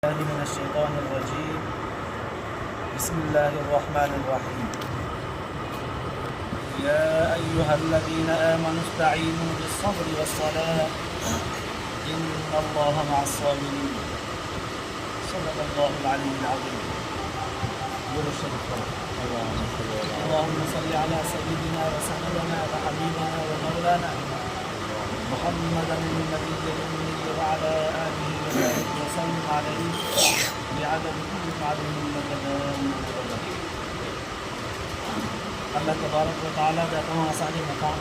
من الشيطان الرجيم. بسم الله الرحمن الرحيم. يا أيها الذين آمنوا استعينوا بالصبر والصلاة إن الله مع الصابرين. صدق الله العلي العظيم. اللهم صل على سيدنا وسندنا وحبيبنا ومولانا محمد النبي الأمي وعلى آله وصحبه وسلم عليه بعدد كل معلوم مكان. अल्लाह तबारक व तआला जा तव्हां असांजे मथां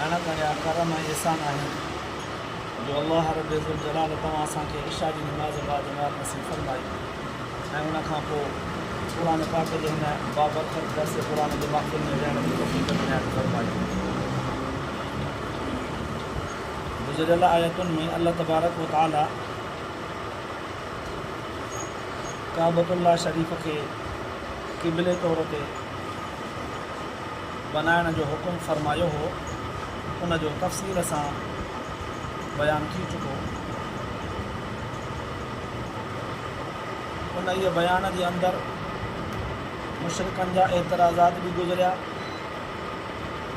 अणक या करम ऐं एहसान आहिनि जो अल्लाह रब ज़ुल जलाल तव्हां असांखे इशा जी नमाज़ बाद जमात नसीब फरमाई ऐं उनखां पोइ क़ुरान पाक जे हिन बाबरकत दर्स क़ुरान जे महफ़िल में विहण जी तौफ़ीक़ इनायत फरमाई। गुज़िरियल आयतुनि में अल्लाह तबारक व तआला काबतुल्लाह शरीफ़ खे क़िबले तौर ते बनाइण जो हुकुम फरमायो हो, उन जो तफ़सील सां बयान थी चुको। उन इहे बयान जे अंदरि मुशरिकनि जा एतिराज़ात बि गुज़रिया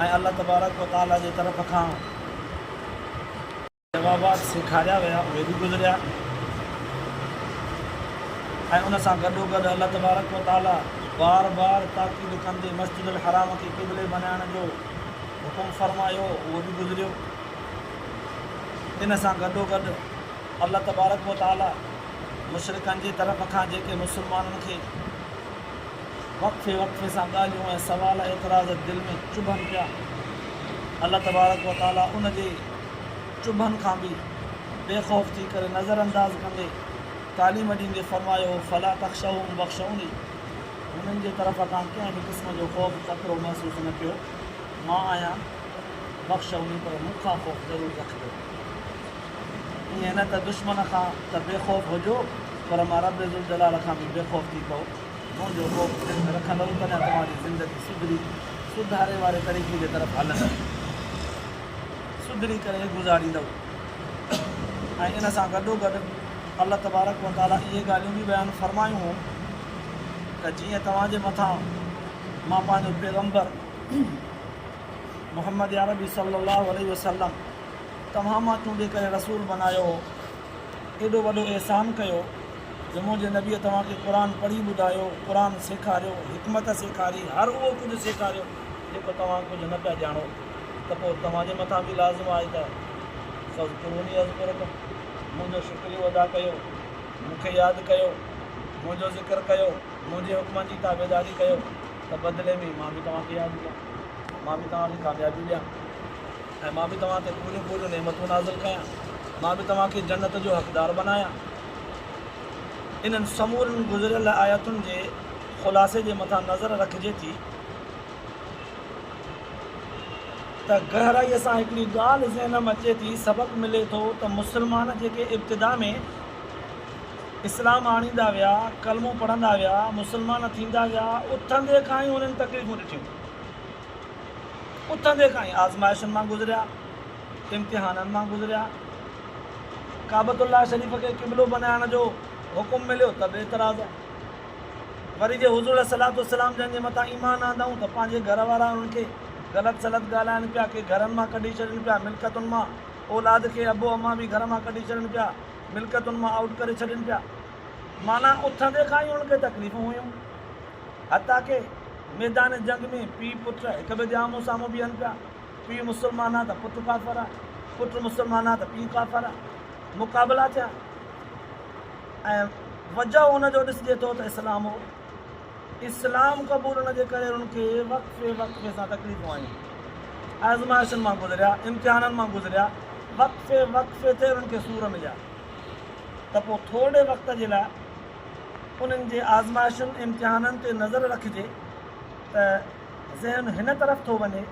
ऐं अल्लाह तबारक व तआला जे तरफ़ खां जवाबात सेखारिया विया, उहे बि गुज़रिया ऐं उन सां गॾोगॾु अल्लाह तबारक व तआला बार बार ताक़ीद कंदे मस्जिदुल हराम खे क़िबले बनाइण जो हुकुम फरमायो, उहो बि गुज़रियो। इन सां गॾोगॾु अल्लाह तबारक व तआला मुशरिकनि जे तरफ़ खां जेके मुस्लमाननि खे वक़्फ़े वक़्फ़े सां ॻाल्हियूं ऐं सवाल एतिराज़ दिलि में चुभनि पिया, अल्लाह तबारक व तआला उन जे चुभनि खां बि बेख़ौफ़ थी करे नज़रअंदाज़ कंदे तालीम ॾींदे फरमायो फला तख़्शौहुम वख़्शौनी, उन्हनि जे तरफ़ खां कंहिं बि क़िस्म जो ख़ौफ़ ख़तरो महसूसु न कयो, मां आहियां बख़्शौनी, पर मूंखां ख़ौफ़ ज़रूरु रखिजो। ईअं न त दुश्मन खां त बेख़ौफ़ हुजो, पर मां रब ज़ुल जलाल खां बि बेख़ौफ़ थी पओ, मुंहिंजो ख़ौफ़ रखंदव तॾहिं तव्हांजी ज़िंदगी सुधरी सुधारे वारे तरीक़े जे तरफ़ हलंदव, सुधरी करे गुज़ारींदव। ऐं इन सां गॾोगॾु अल्लाह तबारक व तआला इहे ॻाल्हियूं बि बयानु फरमायूं हुयूं त जीअं तव्हांजे मथां मां पंहिंजो पैगम्बर मुहम्मद अरबी सल्लल्लाहु अलैहि वसल्लम तव्हां मां चूंडे करे रसूल बनायो हो, एॾो वॾो एहसान कयो जो मुंहिंजे नबीअ तव्हांखे क़ुर पढ़ी ॿुधायो, क़ुर सेखारियो, हिकमत सेखारी, हर उहो कुझु सेखारियो जेको तव्हां कुझु न पिया ॼाणो, त पोइ तव्हांजे मथां बि लाज़िम आहे त फ़ज़्कुरूनी अज़्कुरकुम, मुंहिंजो शुक्रियो अदा कयो, मूंखे यादि कयो, मुंहिंजो ज़िक्र कयो, मुंहिंजे हुकमनि जी ताबेदारी कयो, त बदिले में मां बि तव्हांखे यादि कयां, मां बि तव्हांखे कामयाबी ॾियां ऐं मां बि तव्हां ते पूरियूं पूरियूं नेमतूं नाज़िल कयां, मां बि तव्हांखे जन्नत जो हक़दारु बनायां। इन्हनि समूरनि गुज़िरियल आयतुनि जे ख़ुलासे जे मथां नज़र रखिजे थी त गहराईअ सां हिकिड़ी ॻाल्हि ज़हन में अचे थी, सबक़ु मिले थो त मुस्लमान जेके इब्तिदा में इस्लाम आणींदा विया, कलमो पढ़ंदा विया, मुस्लमान थींदा विया, उथंदे खां ई उन्हनि तकलीफ़ूं ॾिठियूं, उथंदे खां ई आज़माइशुनि मां गुज़रिया, इम्तिहाननि मां गुज़रिया। काबतुल्लाह शरीफ़ खे क़िबलो बनाइण जो हुकुम मिलियो त बेतराज़, वरी जे हुज़ूर सलातो सलाम जंहिंजे मथां ईमान आंदाऊं त पंहिंजे घर वारा उन्हनि खे ग़लति सलत ॻाल्हाइनि पिया, के घरनि मां कढी छॾनि पिया, मिल्कतुनि मां औलाद खे अबो अम्मा बि घर मां कढी छॾनि पिया, मिल्कतुनि मां आउट करे छॾनि पिया, माना उथंदे खां ई उनखे तकलीफ़ूं हुयूं। हता के मैदान जंग में पीउ पुटु हिक ॿिए जे आम्हूं साम्हूं बीहनि पिया, पीउ मुस्लमान आहे त पुटु काफ़िर आहे, पुटु मुस्लमान आहे त पीउ काफ़िर आहे, मुक़ाबिला थिया ऐं वजह हुनजो ॾिसिजे थो त इस्लाम हो। इस्लाम क़बूल न जे करे उनखे वक़्फ़े वक़्फ़े सां तकलीफ़ूं आयूं, आज़माइशुनि मां गुज़रिया, इम्तिहाननि मां गुज़रिया, वक़्फ़े वक़्फ़े ते उन्हनि खे सूर मिलिया, त पोइ थोरे वक़्त जे लाइ उन्हनि जे आज़माइशुनि इम्तिहाननि ते नज़र रखिजे त ज़हन हिन तरफ़ थो वञे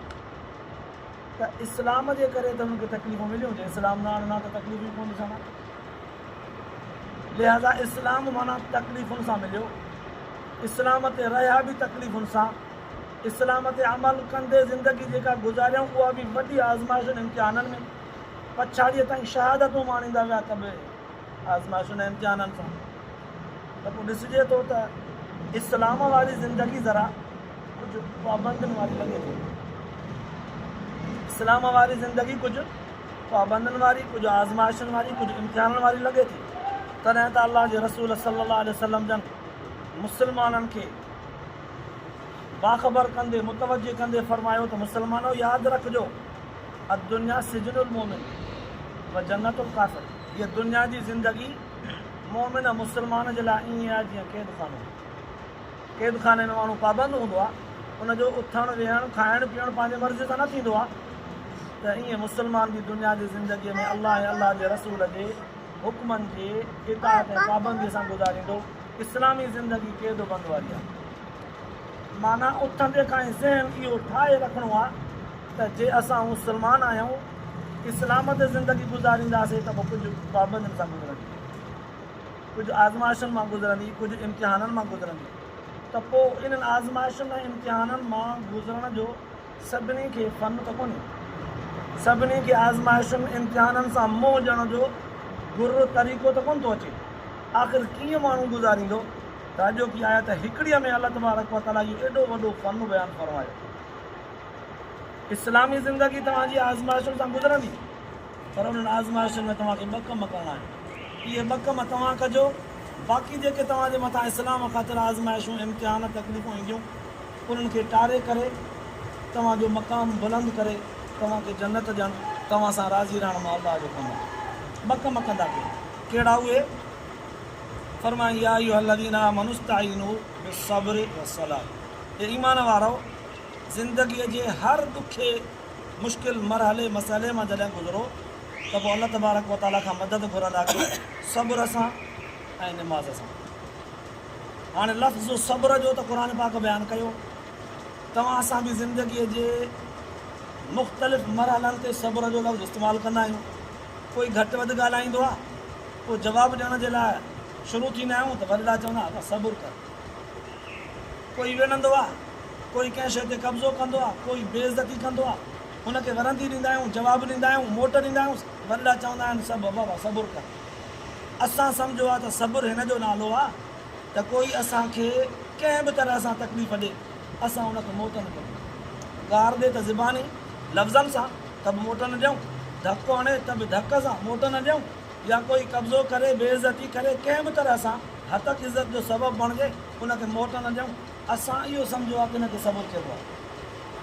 त इस्लाम जे करे त उन्हनि खे तकलीफ़ूं मिलियूं, जे इस्लाम न आणना त तकलीफ़ूं कोन ॾिसंदा, लिहाज़ा इस्लाम माना तकलीफ़ुनि सां मिलियो, इस्लाम ते रहिया बि तकलीफ़ुनि सां, इस्लाम ते अमल कंदे ज़िंदगी जेका गुज़ारियऊं उहा बि वॾी आज़माइशुनि इम्तिहाननि में, पछाड़ीअ ताईं शहादतूं माणींदा विया त बि आज़माइशुनि ऐं इम्तिहाननि सां। त पोइ ॾिसिजे थो त इस्लाम वारी ज़िंदगी ज़रा कुझु पाबंदियुनि वारी लॻे थी। इस्लाम वारी ज़िंदगी कुझु पाबंदियुनि वारी, कुझु आज़माइशुनि वारी, कुझु इम्तिहाननि वारी लॻे थी। तॾहिं त अलाह जे रसूल सल्लल्लाहु अलैहि वसल्लम जन मुस्लमाननि खे बाख़बर कंदे मुतवजह कंदे फरमायो त मुस्लमानो यादि रखिजो, दुनिया सिजनुल मोमिन व जन्नतुल काफ़िर। हीअ दुनिया जी ज़िंदगी मोमिन मुस्लमान जे लाइ ईअं आहे जीअं क़ैद खानो। क़ैद खाने में माण्हू पाबंद हूंदो आहे, उनजो उथणु वेहणु खाइणु पीअणु पंहिंजे मर्ज़ी सां न थींदो आहे। त ईअं मुस्लमान जी दुनिया जी ज़िंदगीअ में अलाह ऐं अलाह जे रसूल जे हुक्मनि जे इताअत ऐं पाबंदीअ सां गुज़ारींदो। इस्लामी ज़िंदगी क़ैद बंद वारी आहे। माना उथंदे खां ई ज़हन इहो ठाहे रखिणो आहे त जे असां मुस्लमान आहियूं, इस्लाम ते ज़िंदगी गुज़ारींदासीं त पोइ कुझु पाबंदियुनि सां गुज़रंदी, कुझु आज़माइशुनि मां गुज़रंदी, कुझु इम्तिहाननि मां गुज़रंदी। त पोइ इन्हनि आज़माइशुनि ऐं इम्तिहाननि मां गुज़रण जो सभिनी खे फ़न त कोन्हे, सभिनी खे आज़माइशुनि इम्तिहाननि सां मोह ॾियण जो गुर तरीक़ो त कोन थो अचे। आख़िर कीअं माण्हू गुज़ारींदो? त अॼो की आया त हिकिड़ीअ में अलाह तबारक व तआला इहो एॾो वॾो फ़न बयानु फ़रमायो। इस्लामी ज़िंदगी तव्हांजी आज़माइशुनि सां गुज़रंदी, पर उन्हनि आज़माइशुनि में तव्हांखे ॿ कम करणा आहिनि। इहे ॿ कम तव्हां कजो, बाक़ी जेके तव्हांजे मथां इस्लाम ख़ातिर आज़माइशूं इम्तिहान तकलीफ़ूं ईंदियूं, उन्हनि खे टारे करे तव्हांजो मक़ाम बुलंद करे तव्हांखे जन्नत ॾियणु, तव्हां सां राज़ी रहण में अलाह जो कमु आहे। ॿ कम कंदा कहिड़ा उहे? फरमाई या अय्युहल्लज़ीना आमनू इस्तईनू बिस्सब्रि वस्सलाह। हे ईमान वारो, ज़िंदगीअ जे हर ॾुखे मुश्किल मरहले मसइले मां जॾहिं गुज़रो त पोइ अलाह तबारक व तआला खां मदद घुरंदा कयो सब्र सां ऐं निमाज़ सां। हाणे लफ़्ज़ सब्र जो त क़ुर पाक बयानु कयो। तव्हां असां बि ज़िंदगीअ जे मुख़्तलिफ़ मरहलनि ते सब्र जो लफ़्ज़ इस्तेमालु कंदा आहियूं। कोई घटि वधि ॻाल्हाईंदो आहे, पोइ जवाबु ॾियण जे लाइ शुरू थींदा आहियूं त वॾा चवंदा त सब्र कर। कोई विढ़ंदो आहे, कोई कंहिं शइ ते कब्ज़ो कंदो आहे, कोई बेइज़ती कंदो आहे, हुनखे वरंदी ॾींदा आहियूं, जवाबु ॾींदा आहियूं, मोट ॾींदा आहियूं, वॾा चवंदा आहिनि सभु बाबा सब्र कर। असां सम्झो आहे त सब्र हिन जो नालो आहे त कोई असांखे कंहिं बि तरह सां तकलीफ़ ॾे, असां हुनखे मोट न कयूं। गार ॾे त ज़बानी लफ़्ज़नि सां त बि मोट न ॾियूं, धकु हणे त बि धक सां मोट न ॾियूं, या कोई कब्ज़ो करे बेइज़ती करे कंहिं बि तरह सां हतक इज़त जो सबबु बणिजे उनखे मोट न ॾियूं। असां इहो सम्झो आहे कि हिनखे सब्र चइबो आहे।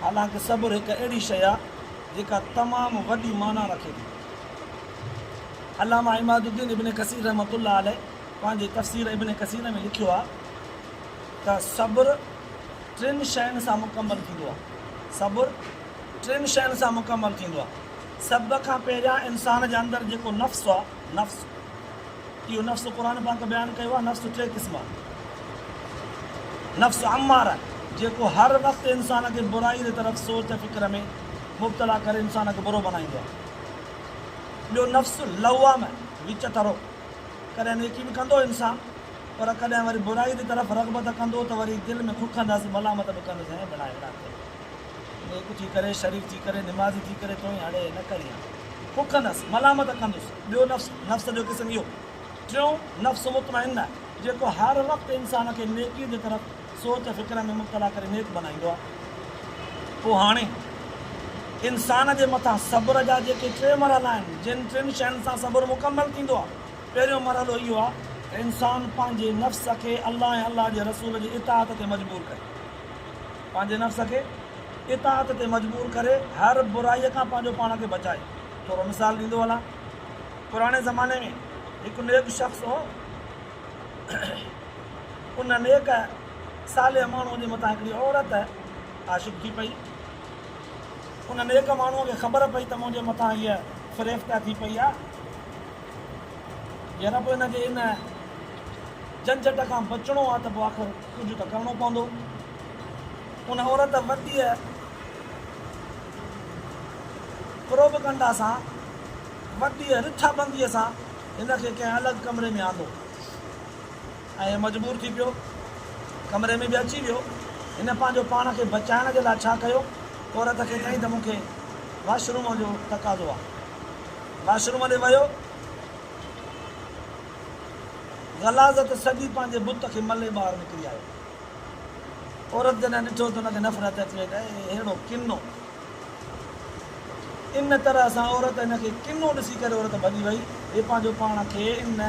हालांकि सब्र हिकु अहिड़ी शइ आहे जेका तमामु वॾी माना रखे थी। अल्लामा इमादुद्दीन इब्न कसीर रहमतुल्लाह अलैह पंहिंजे तफ़सीर इब्न कसीर में लिखियो आहे त सब्र 3 शयुनि सां मुकमल थींदो आहे। सब्र 3 शयुनि सां मुकमल थींदो आहे। सभ खां पहिरियां इंसान जे अंदरि जेको नफ़्स आहे, नफ़्स, इहो नफ़्स क़ुर पाक बयानु कयो आहे। नफ़्स 3 क़िस्म आहे। नफ़्स अम्मार जेको हर वक़्तु इंसान खे बुराई जे तरफ़ सोच फ़िक्र में मुब्तला करे इंसान खे बुरो बनाईंदो आहे। ॿियो नफ़्स लवाम, विच तरो, कॾहिं नेकी बि कंदो इंसान, पर कॾहिं वरी बुराई जी तरफ़ रग़बत कंदो त वरी दिलि में खुखंदासीं, मलामत बि कंदुसि, ऐं बिना नेक थी करे, शरीफ़ थी करे, निमाज़ी थी करे, तो हाणे न करी खुखंदसि, मलामत कंदुसि। ॿियो नफ़्स जो क़िस्म इहो। टियों नफ़्स मुतमइन्न जेको हर वक़्तु इंसान खे नेकी जी तरफ़ सोच फ़िक्र में मुब्तला करे नेक बनाईंदो आहे। पोइ हाणे इंसान जे मथां सब्र जा जेके 3 मरहला आहिनि, जिन 3 शयुनि सां सब्र मुकमल थींदो आहे। पहिरियों मरहलो इहो आहे त इंसान पंहिंजे नफ़्स खे अलाह ऐं अलाह जे रसूल जी इताअत ते मजबूर करे, पंहिंजे नफ़्स खे इताअत ते मजबूर करे हर बुराईअ खां पंहिंजो पाण खे बचाए। थोरो मिसाल ॾींदो हलां। पुराणे ज़माने में हिकु नेक शख़्स हो, उन नेक साले माण्हूअ जे मथां हिकिड़ी औरत आशिक़ थी पई। उन नेक माण्हूअ खे ख़बर पई त मुंहिंजे मथां हीअ फ़रेफ़्ता थी पई आहे, यार पोइ हिनखे इन झंझट खां बचिणो आहे त पोइ आख़िर कुझु त करिणो पवंदो। उन औरत वॾी प्रोपगंडा सां, वॾी रिठाबंदीअ सां हिनखे कंहिं अलॻि कमरे में आंदो ऐं मजबूर थी पियो, कमरे में बि अची वियो। हिन पंहिंजो पाण खे बचाइण जे लाइ छा कयो, औरत खे चई त मूंखे वॉशरूम जो तक़ाज़ो आहे। वॉशरूम ॾे वियो, ग़लाज़त सॼी पंहिंजे बुत खे मले ॿाहिरि निकिरी आयो। औरत जॾहिं ॾिठो त हुनखे नफ़रत अची वई त अहिड़ो किनो, इन तरह सां औरत हिनखे किनो ॾिसी करे औरत भॼी वई। हे पंहिंजो पाण खे इन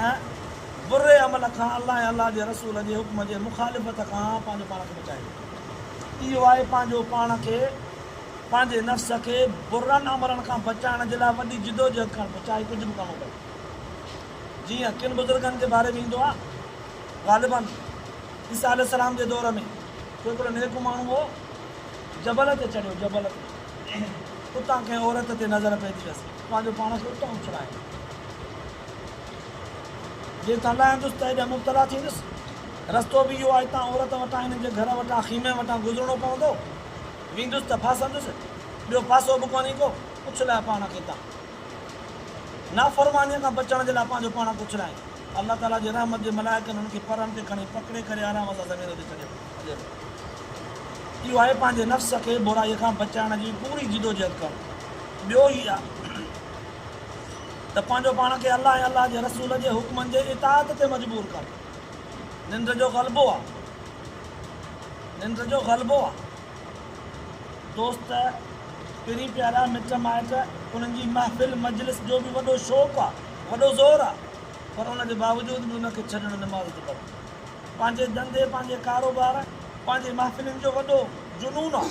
बुरे अमल खां अलाह ऐं अलाह जे रसूल जे हुक्म जे मुखालिफ़त खां पंहिंजो पाण खे बचाए। इहो आहे पंहिंजो पाण खे, पंहिंजे नफ़्स खे बुरनि अमलनि खां बचाइण जे लाइ वॾी जिदोजहद करणु, चाहे कुझु बि करिणो पए। जीअं किन बुज़ुर्गनि जे बारे में ईंदो आहे, ग़ालिबन ईसा अलैहिस्सलाम जे दौर में हिकिड़ो नेक माण्हू हो, जबल ते चढ़ियो, जबल ते उतां कंहिं औरत ते नज़र पइजी वियसि, पंहिंजो पाण खे उतां उछलाए। जे तव्हां लाहींदुसि त हेॾा मुब्तला थींदुसि। रस्तो बि इहो आहे, हितां औरत वटां हिन जे घर वटां ख़ीमे वटां गुज़रणो पवंदो, वेंदुसि त फासंदुसि, ॿियो पासो बि कोन्हे को, उछलाए पाण खे हितां। नाफ़रमानीअ खां बचण जे लाइ पंहिंजो पाण खे उछलाए। अलाह ताला जे रहमत जे मलाइकनि हुनखे परनि ते खणी पकिड़े करे आराम सां ज़मीन ते छॾियो। इहो आहे पंहिंजे नफ़्स खे बुराईअ खां बचाइण जी पूरी जिदोजहद करणु। ॿियो ई आहे त पंहिंजो पाण खे अलाह ऐं अलाह जे रसूल जे हुक्मनि जे इताअत ते मजबूर करणु। निंड जो ग़लबो आहे, निंड जो ग़लबो आहे। दोस्त, पिरी प्यारा, मिट माइट, उन्हनि जी महफ़िल मजलिस जो बि वॾो शौक़ु आहे, वॾो ज़ोर आहे, पर उनजे बावजूद बि उनखे छॾणु निमाज़ थो पढ़े। पंहिंजे धंधे, पंहिंजे कारोबार, पंहिंजे महफ़िलुनि जो वॾो जुनून आहे,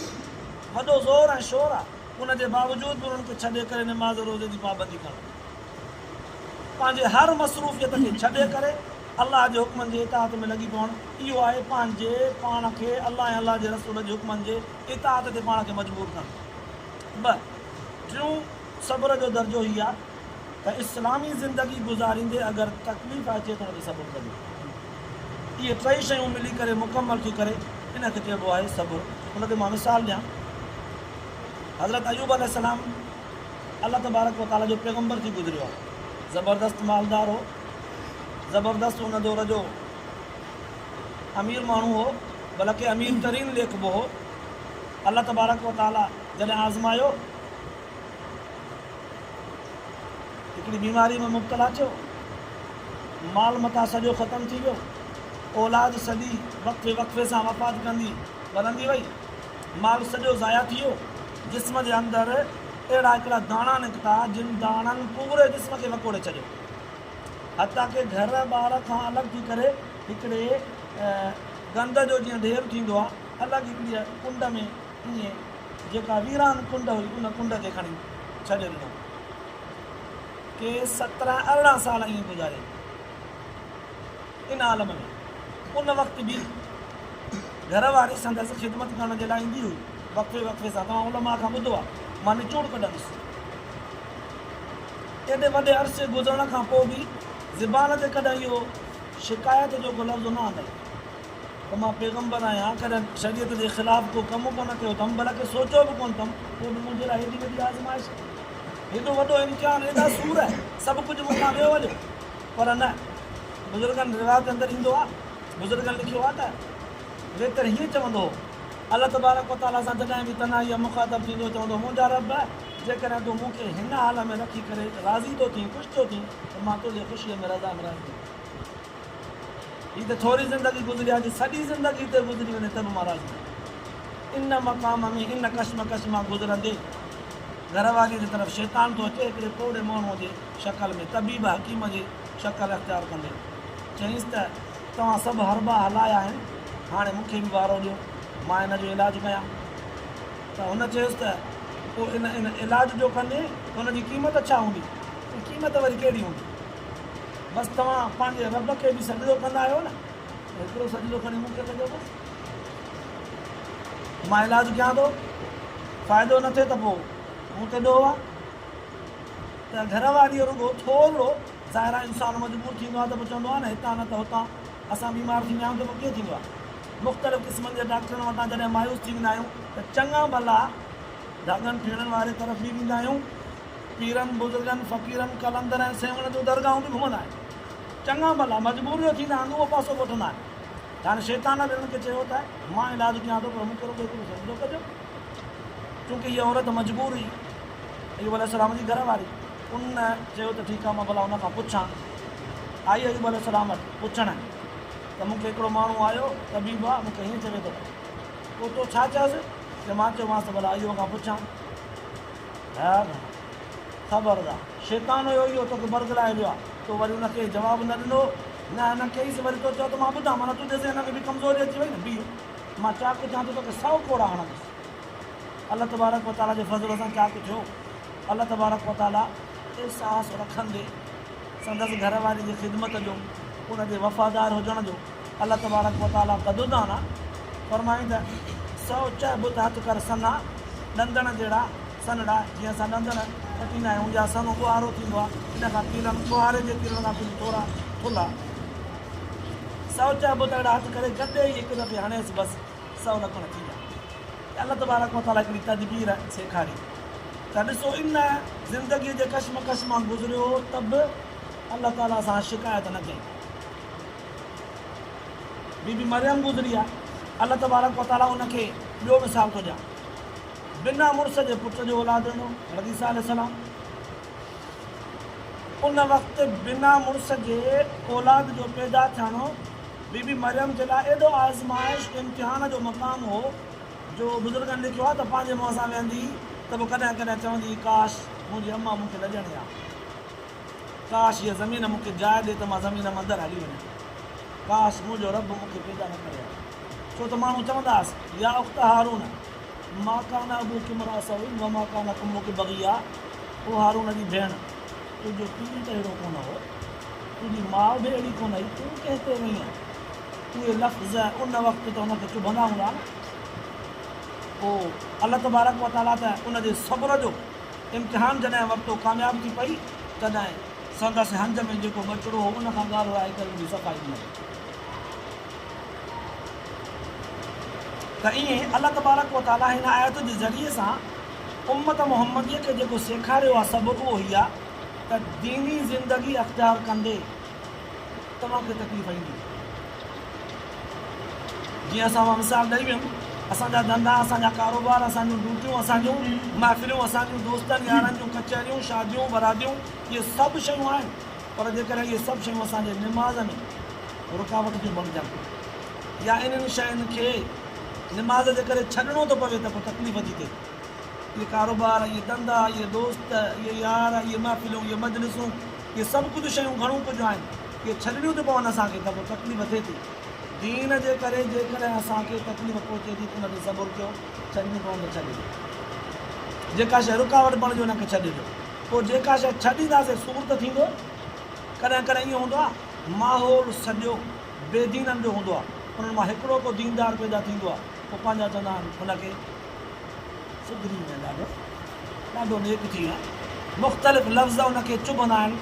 वॾो ज़ोर ऐं शोर आहे, उनजे बावजूद बि उन्हनि खे छॾे करे निमाज़ रोज़े जी पाबंदी करणु। पंहिंजे हर मसरूफ़ियत खे छॾे करे अलाह जे हुक्मनि जे इताअत में लॻी पवणु। इहो आहे पंहिंजे पाण खे अलाह ऐं अलाह जे रसूल जे हुक्मनि जे इताअत ते पाण खे मजबूर करणु। टियों सब्र जो दर्जो हीअ आहे त इस्लामी ज़िंदगी गुज़ारींदे अगरि तकलीफ़ अचे त हुनखे सब्र कजे। इहे टई शयूं मिली करे मुकमल थी करे इनखे चइबो आहे सब्र। हुनखे मां मिसाल ॾियां, हज़रत अयूब अलैहिस्सलाम अलाह तबारक व तआला जो पैगम्बर थी गुज़रियो आहे, ज़बरदस्त मालदार हो, ज़बरदस्त उन दौर जो अमीर माण्हू हो, बल्कि अमीर तरीन लेखबो हो। अलाह तबारक व तआला जॾहिं आज़मायो, हिकिड़ी बीमारी में मुब्तला थियो, माल मता सॼो ख़तमु थी वियो, औलाद सॼी वक़्फ़े वक़्फ़े सां वफ़ात कंदी वरंदी वई, माल सॼो ज़ाया थी वियो। जिस्म जे अंदरि अहिड़ा हिकिड़ा दाणा निकिता जिन दाणनि पूरे जिस्म खे वकोड़े छॾियो, हथां के घर ॿार खां अलॻि थी करे हिकिड़े गंद जो जीअं ढेर थींदो आहे, अलॻि हिकिड़ी कुंड में ईअं जेका वीरान कुंड हुई उन कुंड खे खणी छॾे ॾिनो। के 17-18 साल ईअं गुज़ारे इन आलम में। उन वक़्तु बि घर वारी संदसि ख़िदमत करण जे लाइ ईंदी हुई वक़्फ़े वक़्फ़े सां। तव्हां उलमा खां ॿुधो आहे, मां निचोड़ कढंदुसि। एॾे वॾे अरसे गुज़रण खां पोइ बि ज़बान ते कॾहिं इहो शिकायत जो को लफ़्ज़ न आंदो त मां पैगम्बर आहियां, कॾहिं शरीयत जे ख़िलाफ़ु को कमु कोन कयो अथमि, बल्कि सोचियो बि कोन अथमि, पोइ बि मुंहिंजे लाइ हेॾी वॾी आज़माइश, हेॾो वॾो इम्तिहान, हेॾा सूर, सभु कुझु मूंखां वियो हलियो। पर न, बुज़ुर्गनि रिवायत अंदरि ईंदो आहे, बुज़ुर्गनि लिखियो आहे त वेतर हीअं चवंदो हो, अलाह तबारक व तआला सां जॾहिं बि तनाईअ मुखातब थींदो, चवंदो मुंहिंजा रब, जेकॾहिं तूं मूंखे हिन हाल में रखी करे राज़ी थो थी, ख़ुशि थो थी, त मां तुंहिंजे ख़ुशीअ में रज़ा में रहंदुमि। हीअ त थोरी ज़िंदगी गुज़री आहे, सॼी ज़िंदगी हिते गुज़री वञे त बि मां राज़ी आहियां। इन मक़ाम में, इन कशमकश मां गुज़रंदे घरवारी जी तरफ़ शैतान थो अचे, हिकिड़े पोड़े माण्हूअ जे शकल में, तबीब हकीम जे शकल अख़्तियार कंदे, चईंसि त तव्हां सभु हरबा हलाया आहिनि, हाणे मूंखे बि वारो ॾियो, मां हिन जो इलाजु कयां। त हुन चयोसि त पोइ इन इलाज जो कंदे हुनजी क़ीमत छा हूंदी? क़ीमत वरी कहिड़ी हूंदी? बसि तव्हां पंहिंजे रब खे बि सजदो कंदा आहियो न, हिकिड़ो सजदो खणी मूंखे कजो, बसि मां इलाजु कयां थो, फ़ाइदो न थिए त पोइ मूं ते ॾोह आहे। त घर वारीअ रुॻो थोरो ज़ाहिरा इंसानु मजबूर थींदो आहे त पोइ चवंदो आहे न हितां न त हुतां असां बीमार थी विया आहियूं, त पोइ कीअं थींदो आहे? मुख़्तलिफ़ क़िस्मनि जे डॉक्टरनि वटां जॾहिं मायूस थी वेंदा आहियूं त चङा भला दाग़नि पीअण वारे तरफ़ बि वेंदा आहियूं, पीरनि बुज़ुर्गनि फ़क़ीरनि कलंदर ऐं सेवण जूं दरगाहूं बि घुमंदा आहियूं। चङा भला मजबूरियूं थींदा आहिनि, उहो पासो वठंदा आहिनि। हाणे शैतान बि हुननि खे चयो त मां इलाजु कयां थो, पर मूंखे रुॻो हिकिड़ो सजदो कजो, छोकी हीअ औरत मजबूर हुई, अयूब अलैहिस्सलाम जी घर वारी। उन चयो त ठीकु आहे, मां भला हुन खां पुछां। आई अयूब अलैहिस्सलाम वटि पुछण त मूंखे हिकिड़ो माण्हू आयो तबीब आहे, मूंखे हीअं चवे थो, पोइ तो छा चयोसि? त मां चयोमांसि भला अयूब खां पुछां। हा ख़बरदार शैतान हुयो इहो तोखे बरगलाए वियो आहे। तो वरी हुनखे जवाबु न ॾिनो, न हिन कईसि। वरी तो चयो त मां ॿुधां, माना तूं ॾिसे हिन में बि कमज़ोरी अची वई न, बीह मां चाकू चां थो तोखे 100 कोड़ा हणंदुसि। अल्लाह तबारक व तआला जे फज़ल सां चाकू थियो। अल्लाह तबारक व तआला एहसास रखंदे संदसि घरवारी जी ख़िदमत जो, उनजे वफ़ादार हुजण जो अल्लाह तबारक व तआला क़दुरदान आहे। फरमाईंदा 100 चइबो त हथु कर सन्हा ॾंदण जहिड़ा सनड़ा, जीअं असां ॾंदण कटींदा आहियूं या सनो ॿुहारो थींदो आहे, इन खां कीलनि ॿुहारे जे कीलनि खां कुझु थोरा थुल्हा 100 चइबो त अहिड़ा हथु करे गॾे ई हिकु दफ़े हणेसि बसि 100 लखण थी विया। अल्लाह तबारक व तआला हिकिड़ी तदबीर सेखारी त ॾिसो इन ज़िंदगीअ जे कशमकश मां गुज़रियो त बि अल्लाह ताला सां शिकायत न कई। बीबी मरियम गुज़री आहे, अल्लाह तबारक व तआला उनखे ॿियो मिसाल थो ॾियां। बिना मुड़ुस जे पुट जो औलाद ॾिनो ईसा अलैहिस्सलाम। उन वक़्तु बिना मुड़ुस जे औलाद जो पैदा थियणो बीबी मरियम जे लाइ एॾो आज़माइश इम्तिहान जो मक़ाम हो जो बुज़ुर्गनि लिखियो आहे त पंहिंजे मुंहं सां वेहंदी त पोइ कॾहिं कॾहिं चवंदी काश मुंहिंजी अम्मा मूंखे न ॼणी आहे, काश हीअ ज़मीन मूंखे जाइ ॾे त मां ज़मीन मंदरु हली वञा, काश मुंहिंजो रब मूंखे पैदा न करे। छो त माण्हू चवंदासीं या उख़्त हारून मां कान अबूकी इम्राअ सऊइन व मां कान उम्मुकी बग़िया, ओ हारून जी भेण तुंहिंजो पीउ त अहिड़ो कोन हो, तुंहिंजी माउ बि अहिड़ी कोन आई, तूं कंहिं ते वई आहे। उहे लफ़्ज़ उन वक़्तु त हुनखे चुभंदा हूंदा न। पोइ अल्लाह तबारक व तआला त उनजे सब्र जो इम्तिहान जॾहिं वरितो, कामयाबु थी पई, तॾहिं संदसि हंज में जेको बचिड़ो हो उन खां ॻाल्हि राए करे बि सफ़ाई न। त ईअं अल्लाह तबारक व तआला हिन आयत जे ज़रिए सां उम्मत मुहम्मदीअ खे जेको सेखारियो आहे सभु उहो ई आहे त दीनी ज़िंदगी अख़्तियार कंदे तव्हांखे तकलीफ़ ईंदी। जीअं असां मां मिसाल ॾेई वियुमि, असांजा धंधा, असांजा कारोबार, असांजूं ड्यूटियूं, असांजूं महफ़िलूं, असांजूं दोस्तनि यारनि जूं कचहरियूं, शादियूं, बरादियूं, इहे सभु शयूं आहिनि। पर जेकॾहिं इहे सभु शयूं असांजे निमाज़ में रुकावट थियूं बणिजनि या इन्हनि शयुनि खे निमाज़ जे करे छॾिणो थो पवे त पोइ तकलीफ़ थी थिए। इहे कारोबार, इहे धंधा, इहे दोस्त, इहे यार, इहे महफ़िलूं, इहे मजलिसूं, इहे सभु कुझु शयूं घणो कुझु आहिनि, इहे छॾणियूं थी पवनि असांखे त पोइ तकलीफ़ थिए थी। दीन जे करे जेकॾहिं असांखे तकलीफ़ पहुचे थी त उनते सबुरु कयो, छॾणी पवंदो छॾे ॾियो। जेका शइ रुकावट बणिजो हुनखे छॾे ॾियो। पोइ जेका शइ छॾींदासीं सूर त थींदो। कॾहिं कॾहिं ईअं हूंदो आहे माहौल सॼो बेदीननि जो हूंदो आहे, उन्हनि मां हिकिड़ो को दीनदार पैदा थींदो आहे, पोइ पंहिंजा चवंदा आहिनि हुनखे सुधरी वञे, ॾाढो नेक थी वियो आहे। मुख़्तलिफ़ लफ़्ज़ हुनखे चुभंदा आहिनि,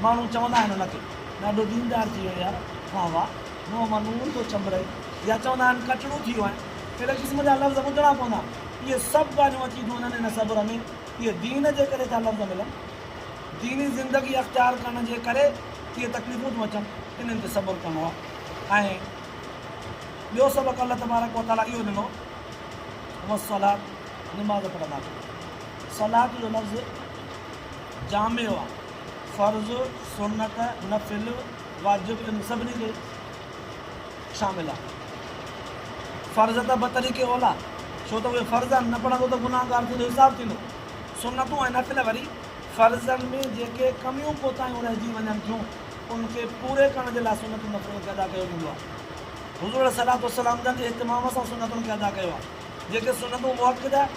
माण्हू चवंदा आहिनि हुनखे ॾाढो दीनदार थी वियो यार, वाह वाह मुंहं मां नूर थो चंबरे, या चवंदा आहिनि कटड़ो थी वियो आहे। अहिड़े क़िस्म जा लफ़्ज़ ॿुधणा पवंदा। इहे सभु ॻाल्हियूं अची थियूं वञनि हिन सब्र में। इहे दीन जे करे था लफ़्ज़ मिलनि, दीनी ज़िंदगी अख़्तियार करण जे करे इहे तकलीफ़ूं थियूं अचनि, इन्हनि ते सब्र करिणो आहे। ऐं ॿियो सबक़ु अल्लाह तबारक व तआला इहो ॾिनो, वसलात, निमाज़ पढ़ंदा कयो। सलात जो लफ़्ज़ जामे आहे, फ़र्ज़ु, सुन्नत, नफ़िल, वाजिब, इन सभिनी खे शामिल आहे। फ़र्ज़ त बतरीक़े ओला, छो त उहे फ़र्ज़ न पढ़ंदो त गुनाहगार थींदो, हिसाबु थींदो। सुन्नतूं ऐं नफ़िल वरी फ़र्ज़नि में जेके कमियूं कोताहियूं रहिजी वञनि थियूं उनखे पूरे करण जे लाइ सुन्नतूं नफ़िल खे अदा कयो वेंदो आहे। हुज़ूर सलातो सलाम जन जे इतिमाम सां सुन्नतुनि खे अदा कयो आहे। जेके सुन्नतूं मुअक्कद आहे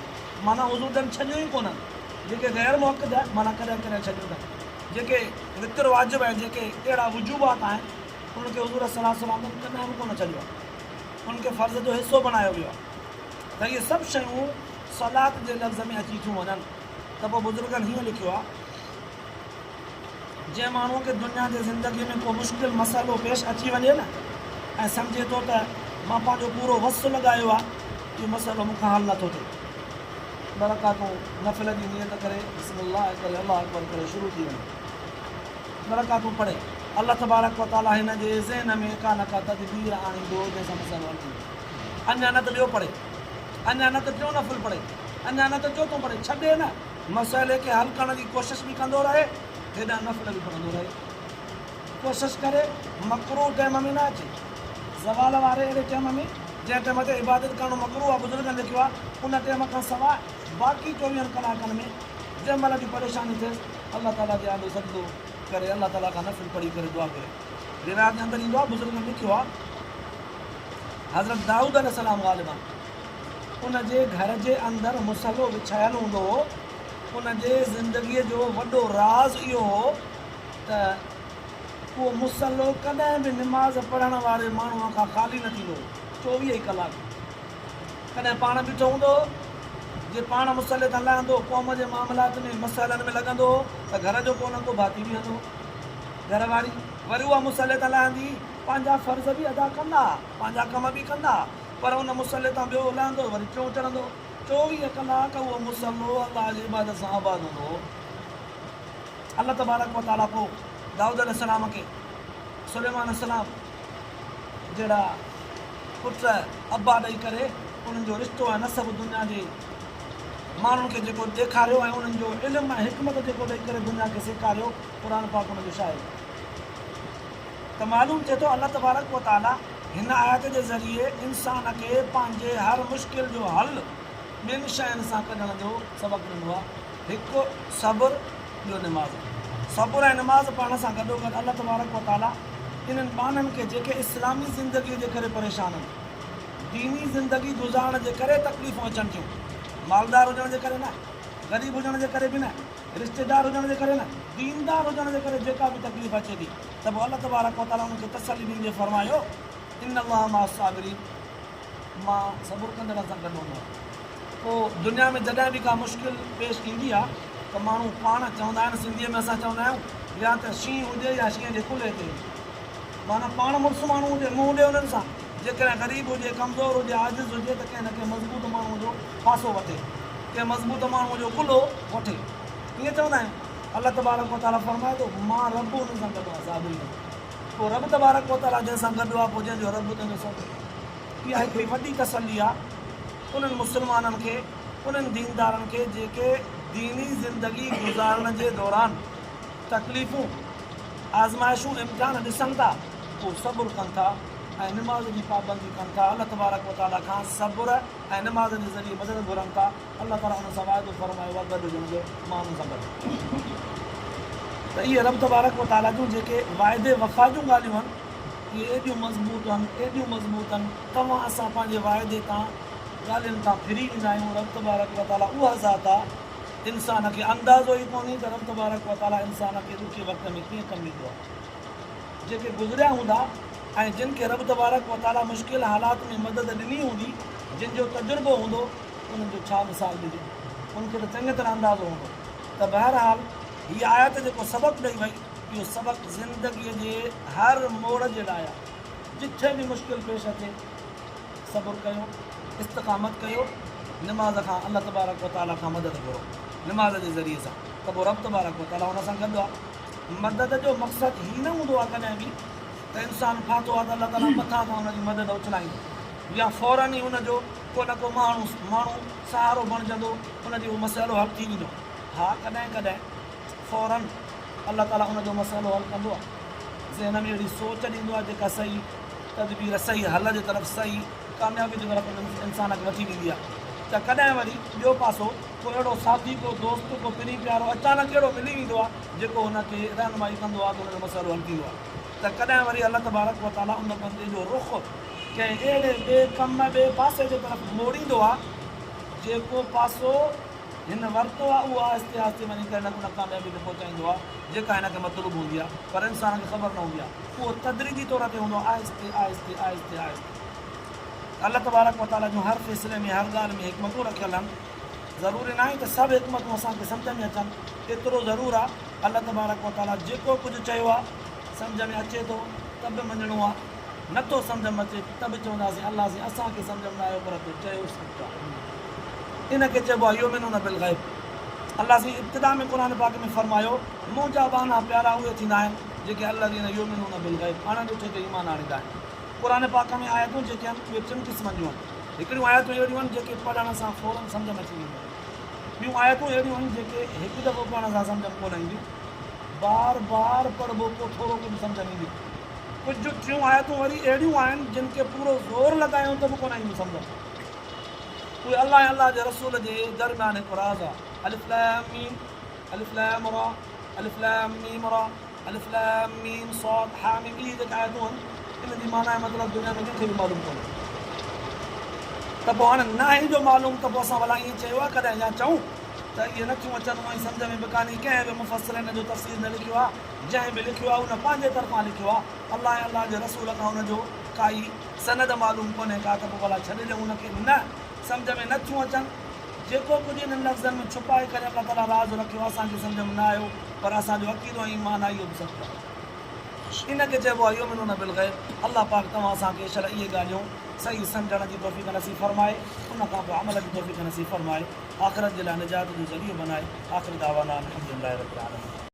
माना हुज़ूर जन छॾियूं ई कोन्हनि, जेके गैर मुअक्कद आहे माना कॾहिं कॾहिं छॾियूं अथनि, जेके वितर वाजिब आहिनि, जेके अहिड़ा वुजूबात आहिनि उनखे हुज़ूर सलातो सलाम जन कॾहिं बि कोन छॾियो आहे, उनखे फ़र्ज़ जो हिसो बणायो वियो आहे। त इहे सभु शयूं सलात जे लफ़्ज़ में अची थियूं वञनि त पोइ बुज़ुर्गनि हीअं लिखियो आहे, जंहिं माण्हूअ खे दुनिया जे ज़िंदगीअ में को मुश्किल मसइलो पेश अची वञे न ऐं सम्झे थो त मां पंहिंजो पूरो वस लॻायो आहे, इहो मसइलो मूंखां हल नथो थिए, बरकातूं नफ़िल जी नियत करे बिस्मिल्लाह करे अल्लाह अकबर करे शुरू थी वञे, बरकातूं पढ़े। अल्लाह तबारक व तआला हिन जे ज़हन में का न का तदबीर आणींदो जंहिंसां मसइलो हल थींदो। अञा न त ॿियो पढ़े, अञा न त टियों नफ़िल पढ़े, अञा न त चोथों पढ़े, छॾे न, मसइले खे हल करण जी कोशिशि बि कंदो रहे, हेॾा नफ़िल बि पढ़ंदो रहे। त कोशिशि करे मकरू टाइम में न अचे, ज़वाल वारे अहिड़े टाइम में जंहिं टाइम ते इबादत करणु मकरू आहे, बुज़ुर्गनि लिखियो आहे, उन टाइम खां सवाइ बाक़ी 24 कलाकनि में जंहिं महिल बि परेशानी थिएसि अल्लाह ताला जे आॾो सजदो करे अल्लाह ताला खां नफ़िल पढ़ी करे दुआ करे। रिवायत जे अंदरि ईंदो आहे, बुज़ुर्गनि लिखियो आहे, हज़रत दाऊद अलैहिस्सलाम ग़ालिबा उन जे घर जे अंदरि मुसलो विछायल हूंदो हो। उन जे ज़िंदगीअ जो वॾो राज़ इहो हो त उहो मुसलो कॾहिं बि निमाज़ पढ़ण वारे माण्हूअ खां ख़ाली न थींदो, 24 कलाक। कॾहिं पाण बीठो हूंदो, जे पाण मुसले तां लहंदो, क़ौम जे मामलात में मसइलनि में लॻंदो त घर जो को न को भाती बीहंदो, घर वारी वरी उहा मुसले तां लहंदी, पंहिंजा फ़र्ज़ बि अदा कंदा, पंहिंजा कम बि कंदा, पर उन मुसले तां ॿियो लहंदो वरी टियों चढ़ंदो। 24 कलाक उहो मुसलो अल्लाह जी इबादत सां आबाद हूंदो हो। अल्लाह तबारक व तआला पोइ दाऊद अलैहिस्सलाम खे सुलेमान अलैहिस्सलाम जहिड़ा पुट अब्बा ॾेई करे उन्हनि जो रिश्तो ऐं नसब दुनिया जे माण्हुनि खे जेको ॾेखारियो ऐं उन्हनि जो इल्मु ऐं हिकमत जेको ॾेई करे दुनिया खे सेखारियो, क़ुर पाक उनजो शाइर त मालूम थिए थो अल्लाह तबारक व तआला हिन आयत जे ज़रिए इंसान खे पंहिंजे हर मुश्किल जो हल 2 शयुनि सां कढण जो सबक़ु ॾिनो आहे। हिकु सब्र, ॿियो निमाज़। सब्र ऐं निमाज़ पाण सां गॾोगॾु अल्लाह तबारक व तआला इन्हनि माण्हुनि खे जेके इस्लामी ज़िंदगीअ जे करे परेशान आहिनि, दीनी ज़िंदगी गुज़ारण जे करे तकलीफ़ूं अचनि थियूं, मालदार हुजण जे करे न, ग़रीब हुजण जे करे बि न, रिश्तेदार हुजण जे करे न, दीनदार हुजण जे करे जेका बि तकलीफ़ अचे थी त पोइ अल्लाह तबारक व तआला उनखे तसली ॾींदे फरमायो, इन अल्लाह मां साबिरीन, मां सबुर कंदड़नि सां गॾु हूंदो आहियां। पोइ दुनिया में जॾहिं बि का मुश्किल पेश ईंदी आहे त माण्हू पाण चवंदा आहिनि, सिंधीअ में असां चवंदा आहियूं, या त शींहुं हुजे या शींहं जे कुल्हे ते, माना पाण मुड़ुसु माण्हू हुजे मुंहुं ॾे उन्हनि सां, जेकॾहिं ग़रीब हुजे, कमज़ोर हुजे, आजिज़ हुजे त कंहिं न कंहिं मज़बूत माण्हूअ जो पासो वठे, कंहिं मज़बूत माण्हूअ जो कुल्हो वठे, ईअं चवंदा आहियूं। अल्लाह तबारक व तआला फरमाए थो, मां रब हुन सां गॾु आहियां साबिरीन। पोइ रब तबारक व तआला जंहिंसां गॾु आहे, पोइ जंहिंजो रब तुंहिंजो सभु, इहा हिकिड़ी वॾी तसली आहे उन्हनि मुस्लमाननि खे, उन्हनि दीनदारनि खे जेके दीनी ज़िंदगी गुज़ारण जे दौरान तकलीफ़ूं, आज़माइशूं, इम्तिहान ॾिसनि था, पोइ सबुरु कनि था ऐं निमाज़ जी पाबंदी कनि था, अल्लाह तबारक व तआला खां सबुर ऐं निमाज़ जे ज़रिए मदद घुरनि था। अल्लाह ताला उन सां वाइदो फरमायो आहे गॾु हुजणु, मां उन सां गॾु। त इहे रब तबारक व तआला जूं जेके वाइदे वफ़ा जूं ॻाल्हियूं आहिनि, इहे एॾियूं मज़बूत आहिनि, एॾियूं मज़बूत आहिनि, तव्हां असां पंहिंजे वाइदे तां ॻाल्हियुनि तां फिरी ईंदा आहियूं। रब तबारक व तआला उहा ज़ात आहे, इंसान खे अंदाज़ो ई कोन्हे त रब तबारक व तआला इंसान खे ॾुखे वक़्त में कीअं कमु ईंदो आहे। जेके गुज़रिया हूंदा ऐं जिन खे रब तबारक व तआला मुश्किल हालात में मदद ॾिनी हूंदी, जिन जो तजुर्बो हूंदो, उन्हनि जो छा मिसाल ॾिजे, उनखे त चङी तरह अंदाज़ो हूंदो। त बहरहाल हीअ आयत जेको सबक़ु ॾेई वई, इहो सबक़ु ज़िंदगीअ जे हर मोड़ जे लाइ आहे। जिथे बि मुश्किल पेश अचे, सबुरु कयो, इस्तक़ामत कयो, निमाज़ खां अल्लाह तबारक व तआला खां मदद घुरो, निमाज़ जे ज़रिए सां, त पोइ रब तबारक व तआला हुन सां गॾु आहे। मदद जो मक़सदु हीअ न हूंदो आहे कॾहिं बि त इंसानु फाथो आहे त अल्लाह ताला मथां खां हुनजी मदद उछलाईंदो, या फ़ौरन ई हुनजो को न को माण्हू सहारो बणिजंदो, हुनजो उहो मसइलो हल थी वेंदो। हा, कॾहिं कॾहिं फ़ौरन अल्लाह ताला हुनजो मसइलो हल कंदो आहे, ज़हन में अहिड़ी सोच ॾींदो आहे जेका सही तदबीर, सही हल जे तरफ़, सही कामयाबी जे तरफ़ इंसान खे वठी वेंदी आहे। त कॾहिं वरी ॿियो पासो को अहिड़ो साथी, को दोस्त, को पिनी प्यारो अचानक अहिड़ो मिली वेंदो आहे जेको हुनखे रहनुमाई कंदो आहे, त हुनजो मसइलो हल थींदो आहे। त कॾहिं वरी अल्लाह तबारक व तआला उन बंदे जो रुख़ कंहिं अहिड़े ॿिए कम, ॿिए पासे जे तरफ़ मोड़ींदो आहे, जेको पासो हिन वरितो आहे उहो आहिस्ते आहिस्ते वञी करे उन कामयाबी ते पहुचाईंदो आहे जेका हिनखे मतलूब हूंदी आहे, पर इंसान खे ख़बर न हूंदी आहे। उहो तदरीजी तौर ते हूंदो आहे, आहिस्ते आहिस्ते आहिस्ते आहिस्ते। अल्लाह तबारक व तआला जूं हर फ़ैसिले में, हर ॻाल्हि में हिकमतूं रखियल आहिनि। ज़रूरी न आहे त सभु हिकमतूं असांखे सम्झ में अचनि, एतिरो ज़रूरु आहे अल्लाह तबारक व तआला जेको कुझु चयो आहे सम्झ में अचे थो त बि मञिणो आहे, नथो सम्झ में अचे त बि चवंदासीं अल्लाह से असांखे सम्झ में न आयो पर तूं चयो सच आहे। इनखे चइबो आहे युमिनून बिल ग़ैब। अल्लाह से इब्तिदा में क़ुर पाक में फरमायो, मुंहिंजा बाना प्यारा उहे थींदा आहिनि जेके अल्लाह युमिनून बिल ग़ैब, हाणे ॾिठे ते ईमान आणींदा आहिनि। क़ुर पाक में आयतूं जेके आहिनि उहे 3 क़िस्मनि जूं आहिनि। हिकिड़ियूं आयतूं अहिड़ियूं आहिनि जेके पढ़ण सां फ़ौरन सम्झ में अची वेंदियूं आहिनि, ॿियूं आयतूं अहिड़ियूं आहिनि जेके हिकु दफ़ो पढ़ण सां सम्झ में कोन ईंदियूं, बार बार पढ़बो पोइ थोरो कुझु सम्झ में ईंदी। कुझु टियूं आयतूं वरी अहिड़ियूं आहिनि जिन खे पूरो ज़ोर लॻायूं त बि कोन ईंदियूं सम्झ। उहे अलाह अलाह जे रसूल जे दरमियान हिकु राज़ आहे। अलिफ लाम मीम, अलिफ लाम रा, अलिफ लाम मीम रा, अलिफ लाम मीम साद हा मीम, इहे जेके आयतूं आहिनि इन जी माना मतिलबु दुनिया में कंहिंखे बि मालूम कोन्हे। त पोइ हाणे न आहे जो मालूम त पोइ असां भला ईअं चयो आहे कॾहिं या चऊं त इहे नथियूं अचनि ऐं सम्झ में बि कान्हे। कंहिं बि मुफ़सिर हिन जो तफ़सीर न लिखियो आहे। जंहिं बि लिखियो आहे उन पंहिंजे तरफ़ां लिखियो आहे। अलाह अलाह जे रसूल खां हुनजो काई सनद मालूम कोन्हे का, त पोइ भला छॾे ॾियूं हुनखे। न सम्झ में नथियूं अचनि, जेको कुझु इन्हनि लफ़्ज़नि में छुपाए करे अलाह ताला राज़ रखियो आहे असांखे सम्झ में न आयो, पर असांजो अक़ीदो ऐं ईमान आहे इहो बि सभु इनखे चइबो आहे युमिनून बिल ग़ैब। अलाह पाक तव्हां असांखे शर इहे ॻाल्हियूं सही सम्झण जी तौफ़ीक़ नसीब फरमाए, उन खां पोइ अमल जी तौफ़ीक़ नसीब फरमाए, आख़िरत जे लाइ निजात जो ज़रियो बनाए। आख़िर दावाना अल्हम्दुलिल्लाहि रब्बिल आलमीन।